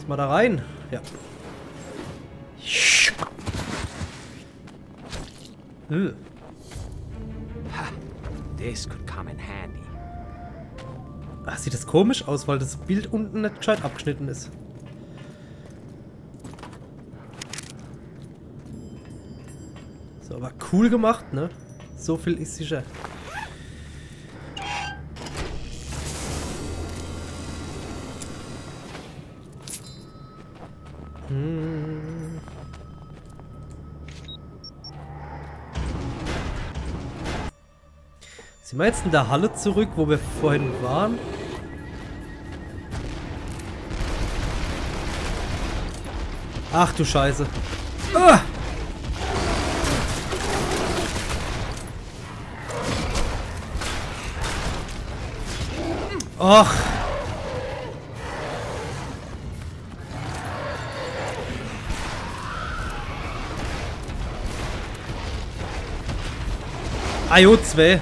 Erstmal da rein. Ja. This could come in handy. Ach, sieht das komisch aus, weil das Bild unten nicht gescheit abgeschnitten ist. So, aber cool gemacht, ne? So viel ist sicher. Sind wir jetzt in der Halle zurück, wo wir vorhin waren? Ach du Scheiße. Ah! Och. Ajo 2.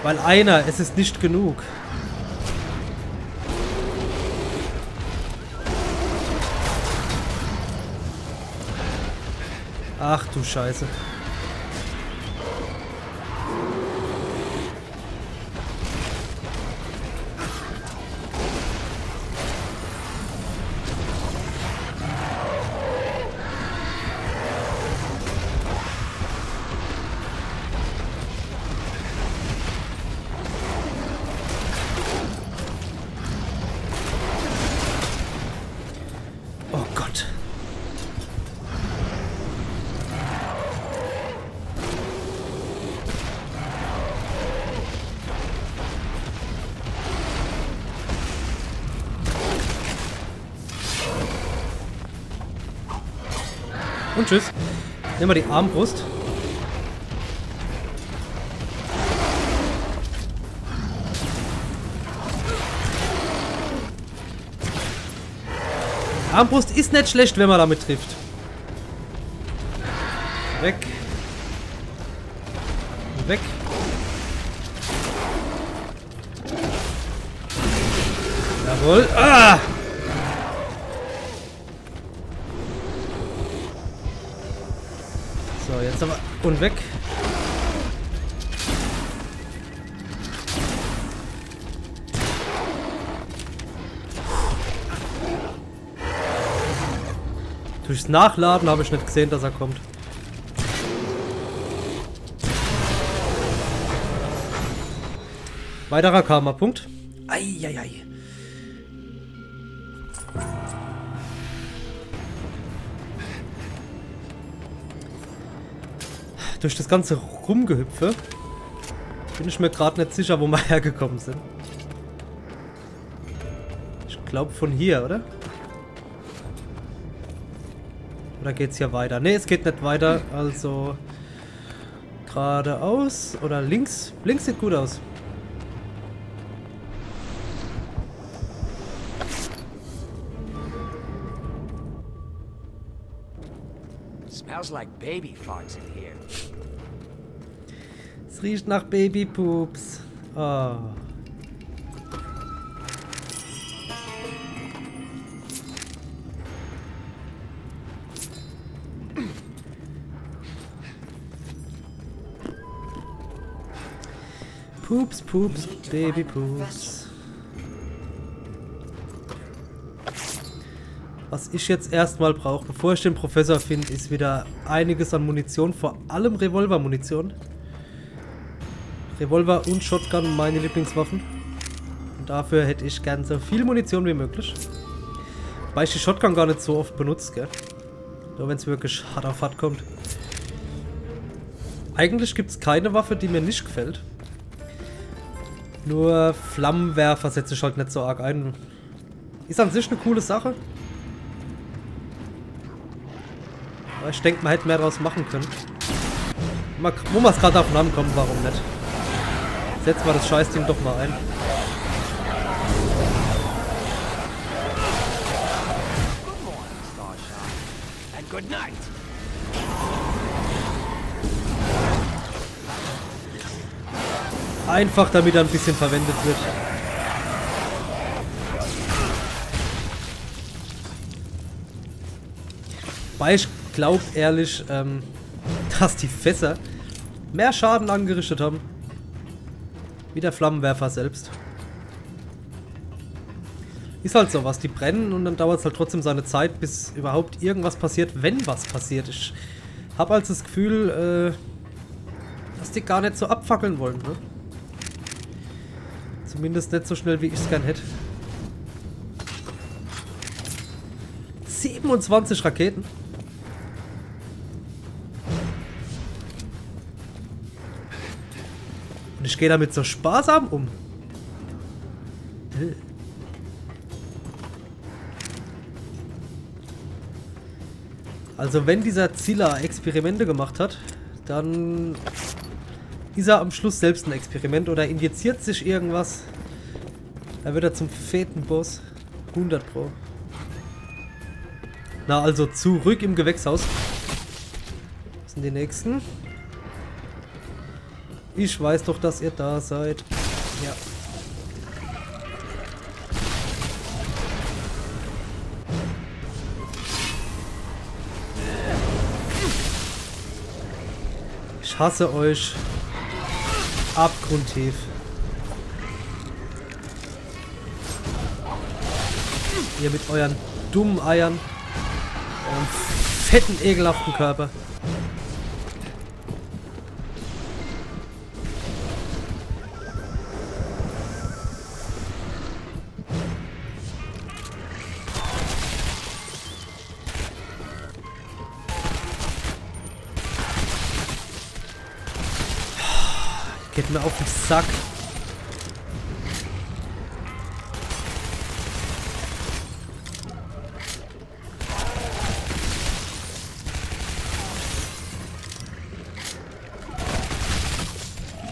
Weil einer, es ist nicht genug. Ach du Scheiße. Oh Gott. Und tschüss. Nehmen wir die Armbrust. Armbrust ist nicht schlecht, wenn man damit trifft. Weg. Weg. Jawohl. Ah! So, jetzt aber. Und weg. Durchs Nachladen habe ich nicht gesehen, dass er kommt. Weiterer Karma-Punkt. Eieiei. Durch das ganze Rumgehüpfe bin ich mir gerade nicht sicher, wo wir hergekommen sind. Ich glaube von hier, oder? Oder geht's hier weiter? Ne, es geht nicht weiter. Also geradeaus oder links. Links sieht gut aus. Smells like baby farts in here. Es riecht nach Babypups. Oh. Pups, Pups, Babypups. Was ich jetzt erstmal brauche, bevor ich den Professor finde, ist wieder einiges an Munition, vor allem Revolver-Munition. Revolver und Shotgun, meine Lieblingswaffen. Und dafür hätte ich gern so viel Munition wie möglich. Weil ich die Shotgun gar nicht so oft benutze, gell? Nur wenn es wirklich hart auf hart kommt. Eigentlich gibt es keine Waffe, die mir nicht gefällt. Nur Flammenwerfer setze ich halt nicht so arg ein. Ist an sich eine coole Sache. Aber ich denke, man hätte mehr draus machen können. Wo man es gerade davon ankommt, warum nicht? Setzen wir das Scheißding doch mal ein. Good night. Einfach damit er ein bisschen verwendet wird. Weil ich glaube ehrlich, dass die Fässer mehr Schaden angerichtet haben. Wie der Flammenwerfer selbst. Ist halt sowas, die brennen und dann dauert es halt trotzdem seine Zeit, bis überhaupt irgendwas passiert, wenn was passiert. Ich habe also das Gefühl, dass die gar nicht so abfackeln wollen, ne? Zumindest nicht so schnell, wie ich es gern hätte. 27 Raketen. Und ich gehe damit so sparsam um. Also wenn dieser Zilla Experimente gemacht hat, dann ist er am Schluss selbst ein Experiment oder injiziert sich irgendwas. Da wird er zum fetten Boss. 100 Pro. Na, also zurück im Gewächshaus. Was sind die nächsten? Ich weiß doch, dass ihr da seid. Ja. Ich hasse euch. Abgrundtief. Ihr mit euren dummen Eiern. Eurem fetten, ekelhaften Körper. Geht mir auf den Sack.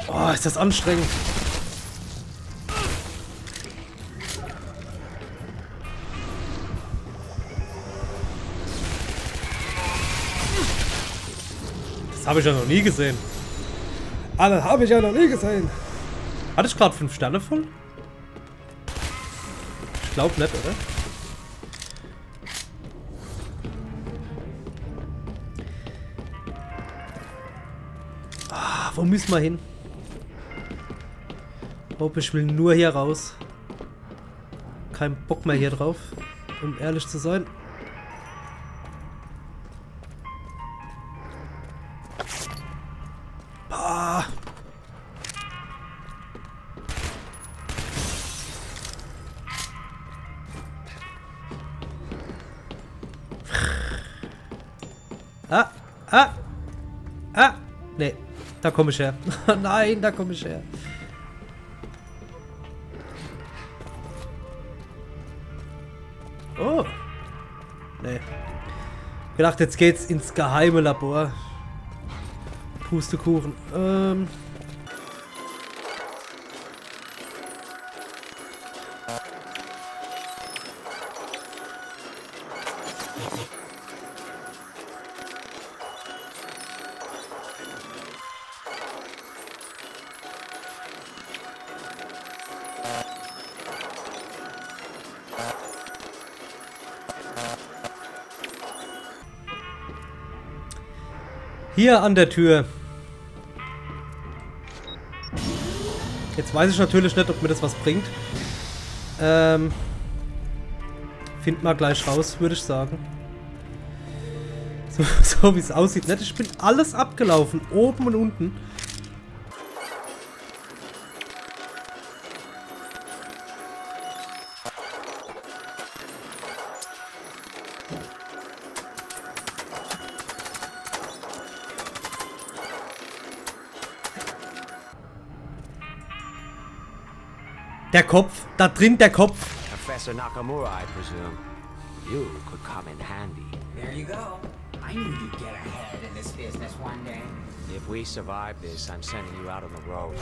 Oh, ist das anstrengend. Das habe ich ja noch nie gesehen. Alle habe ich ja noch nie gesehen. Hatte ich gerade 5 Sterne voll? Ich glaube nicht, oder? Ah, wo müssen wir hin? Ich will nur hier raus. Kein Bock mehr hier drauf, um ehrlich zu sein. Ah. Nee, da komme ich her. Nein, da komme ich her. Oh. Nee. Ich gedacht, jetzt geht's ins geheime Labor. Pustekuchen. Hier an der Tür. Jetzt weiß ich natürlich nicht, ob mir das was bringt. Find mal gleich raus, würde ich sagen. So wie es aussieht. Nicht? Ich bin alles abgelaufen. Oben und unten. Der Kopf, da drin der Kopf. Professor Nakamura, I presume. You could come in handy. There you go. I knew you'd get ahead in this business one day. If we survive this, I'm sending you out on the road.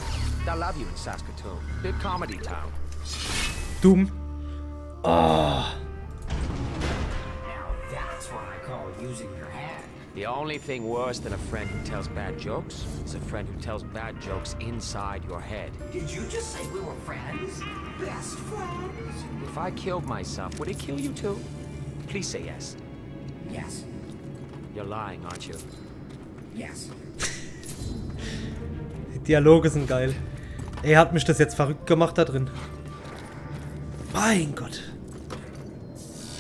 I love you in Saskatoon. Big comedy town. Dumm. Oh. Now that's what I call using your head. The only thing worse than a friend who tells bad jokes is a friend who tells bad jokes inside your head. Did you just say we were friends? Best friends? If I killed myself, would it kill you too? Please say yes. Yes. You're lying, aren't you? Yes. Die Dialoge sind geil. Ey, hat mich das jetzt verrückt gemacht da drin. Mein Gott.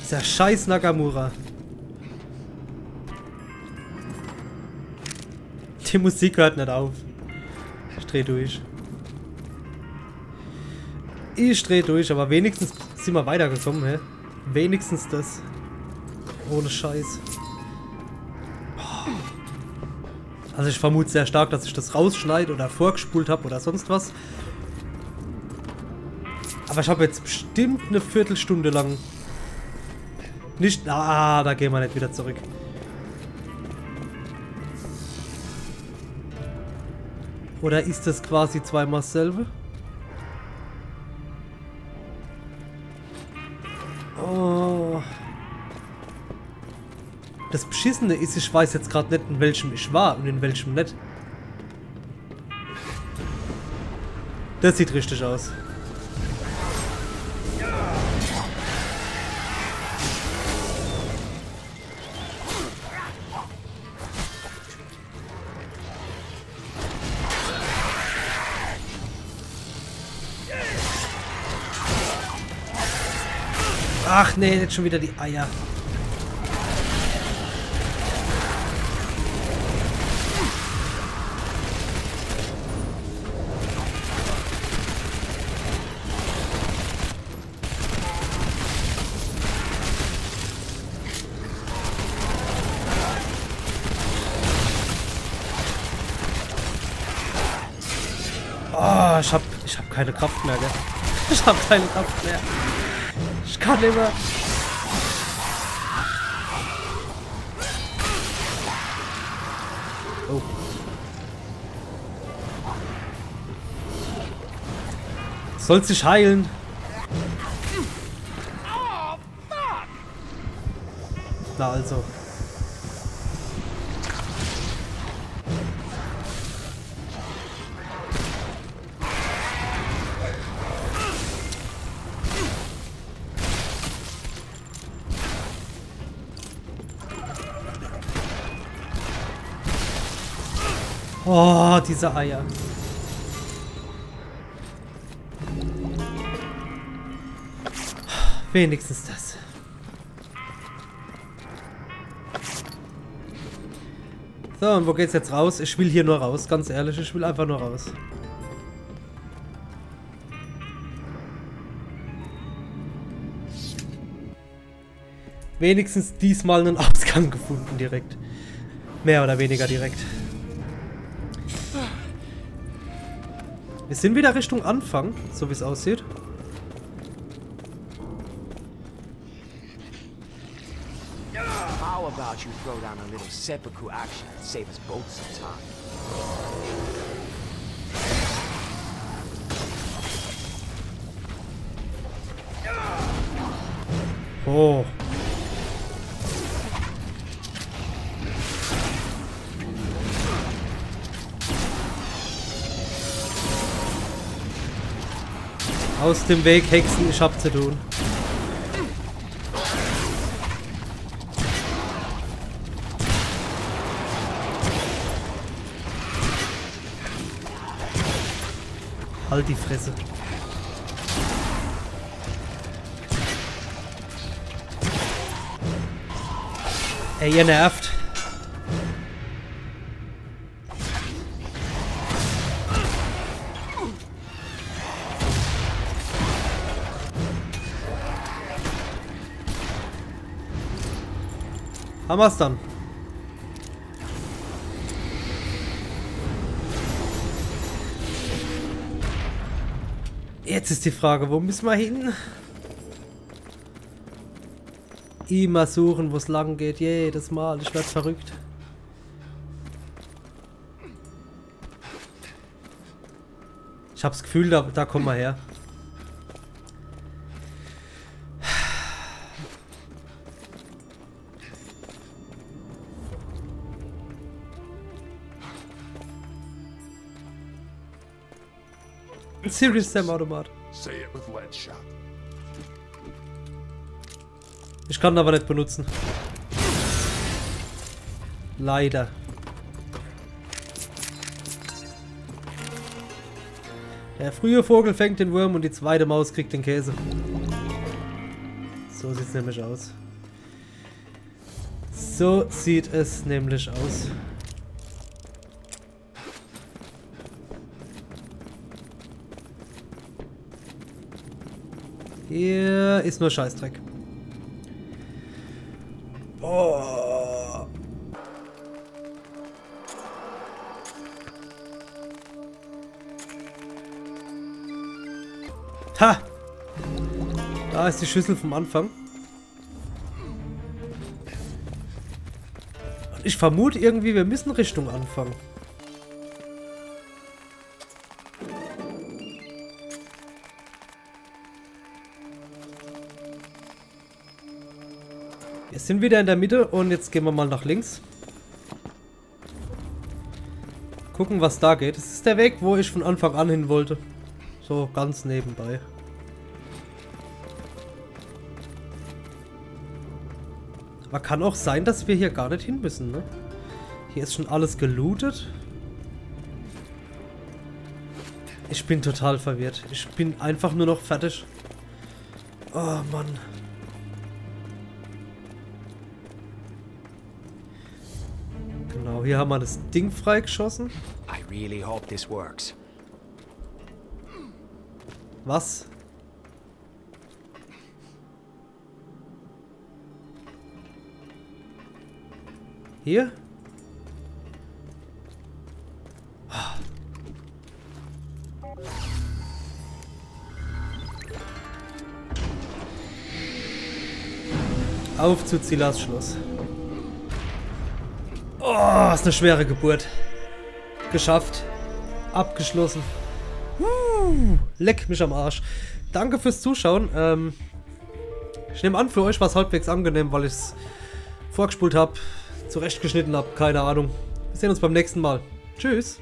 Dieser scheiß Nakamura. Die Musik hört nicht auf. Ich dreh durch. Ich dreh durch, aber wenigstens sind wir weitergekommen, hä? Wenigstens das. Ohne Scheiß. Also ich vermute sehr stark, dass ich das rausschneide oder vorgespult habe oder sonst was. Aber ich habe jetzt bestimmt eine Viertelstunde lang nicht... Ah, da gehen wir nicht wieder zurück. Oder ist das quasi zweimal dasselbe? Oh. Das Beschissene ist, ich weiß jetzt gerade nicht, in welchem ich war und in welchem nicht. Das sieht richtig aus. Ach nee, jetzt schon wieder die Eier. Oh, ich hab keine Kraft mehr, gell? Ich hab keine Kraft mehr. Ich kann nicht mehr. Oh. Soll sich heilen. Na also. Oh, diese Eier. Wenigstens das. So, und wo geht's jetzt raus? Ich will hier nur raus, ganz ehrlich. Ich will einfach nur raus. Wenigstens diesmal einen Ausgang gefunden direkt. Mehr oder weniger direkt. Wir sind wieder Richtung Anfang, so wie es aussieht. How about you throw down a little seppuku action and save us both some time? Oh. Aus dem Weg, Hexen, ich hab zu tun. Halt die Fresse. Ey, ihr nervt. Haben wir's dann. Jetzt ist die Frage, wo müssen wir hin? Immer suchen, wo es lang geht. Jedes Mal. Ich werd verrückt. Ich hab's Gefühl, da kommen wir her. Ein Serious Sam Automat. Say it with lead shot. Ich kann ihn aber nicht benutzen. Leider. Der frühe Vogel fängt den Wurm und die zweite Maus kriegt den Käse. So sieht es nämlich aus. So sieht es nämlich aus. Hier ist nur Scheißdreck. Oh. Ha! Da ist die Schüssel vom Anfang. Und ich vermute irgendwie, wir müssen Richtung anfangen. Wir sind wieder in der Mitte und jetzt gehen wir mal nach links. Gucken, was da geht. Das ist der Weg, wo ich von Anfang an hin wollte. So ganz nebenbei. Aber kann auch sein, dass wir hier gar nicht hin müssen, ne? Hier ist schon alles gelootet. Ich bin total verwirrt. Ich bin einfach nur noch fertig. Oh Mann. Genau, hier haben wir das Ding freigeschossen. I really hope this works. Was? Hier? Auf zu Zillas Schloss. Oh, ist eine schwere Geburt. Geschafft. Abgeschlossen. Leck mich am Arsch. Danke fürs Zuschauen. Ich nehme an, für euch war es halbwegs angenehm, weil ich es vorgespult habe, zurechtgeschnitten habe. Keine Ahnung. Wir sehen uns beim nächsten Mal. Tschüss.